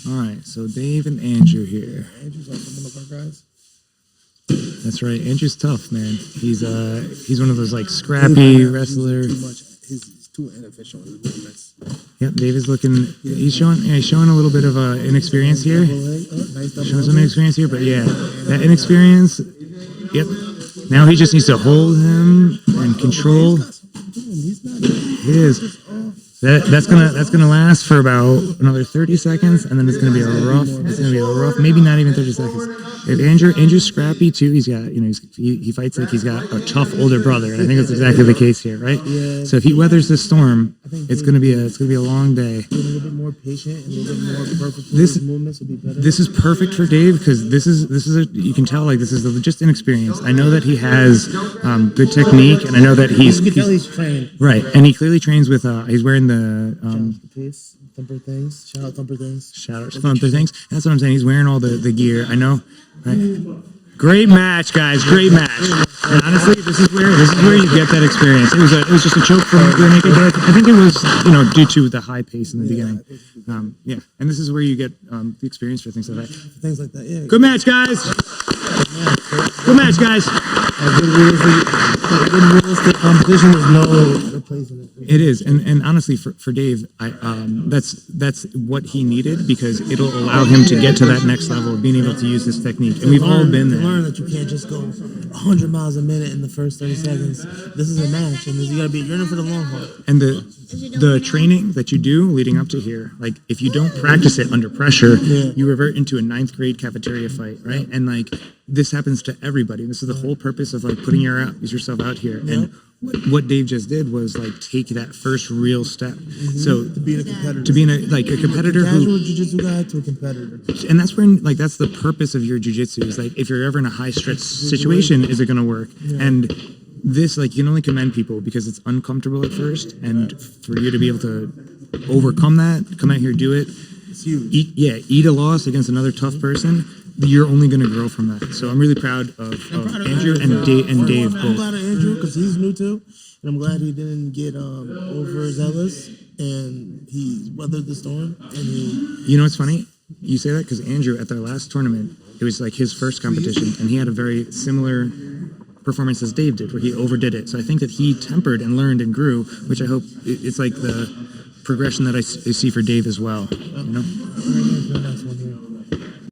All right, so Dave and Andrew here. Andrew's like one of our guys. That's right. Andrew's tough, man. He's one of those like scrappy wrestlers. He's too inefficient with his movements. Yep, Dave is looking. He's showing a little bit of inexperience here. Showing some inexperience here, but yeah, that inexperience. Yep. Now he just needs to hold him and control his. That's gonna last for about another 30 seconds, and then it's gonna be a rough. Maybe not even 30 seconds. If Andrew's scrappy too, he's got he fights like he's got a tough older brother, and I think that's exactly the case here, right? Yeah. So if he weathers this storm, it's gonna be a long day. A little bit more patient and a little bit more perfect. His movements will be better. This is perfect for Dave because this is you can tell like this is just inexperience. I know that he has good technique, and I know that he's trained. Right, and he clearly trains with he's wearing the Thumper things. Shout out Thumper things. Shout out Thumper things. That's what I'm saying. He's wearing all the gear. I know. Right? Great match, guys. Great match. And honestly, this is where you get that experience. It was just a choke from the naked, but I think it was due to the high pace in the beginning. Yeah, and this is where you get the experience for things like that. Things like that. Yeah. Good match, guys. Good match, guys. Good realistic competition. There's no replacing it. It is, and honestly, for Dave, that's what he needed because it'll allow him to get to that next level of being able to use this technique. And we've all been there. Learn that you can't just go 100 miles a minute in the first 30 seconds. This is a match, and you got to be you're in it for the long haul. And the training that you do leading up to here, like if you don't practice it under pressure, you revert into a 9th grade cafeteria fight, right? And like this happens to everybody. This is the whole purpose of like putting yourself out here. And what Dave just did was like take that first real step. So to being a competitor, a competitor, from a casual jiu-jitsu guy to a competitor, and that's when like that's the purpose of your jiu-jitsu is like if you're ever in a high stress situation, is it going to work? And this like you can only commend people because it's uncomfortable at first, and for you to be able to overcome that, come out here, do it, it's huge. Eat a loss against another tough person. You're only going to grow from that. So I'm really proud of Andrew and Dave both. I'm proud of Andrew because he's new too, and I'm glad he didn't get overzealous and he weathered the storm. And you know what's funny? You say that because Andrew at their last tournament, it was like his first competition, and he had a very similar performance as Dave did, where he overdid it. So I think that he tempered and learned and grew, which I hope it's like the progression that I see for Dave as well. You know.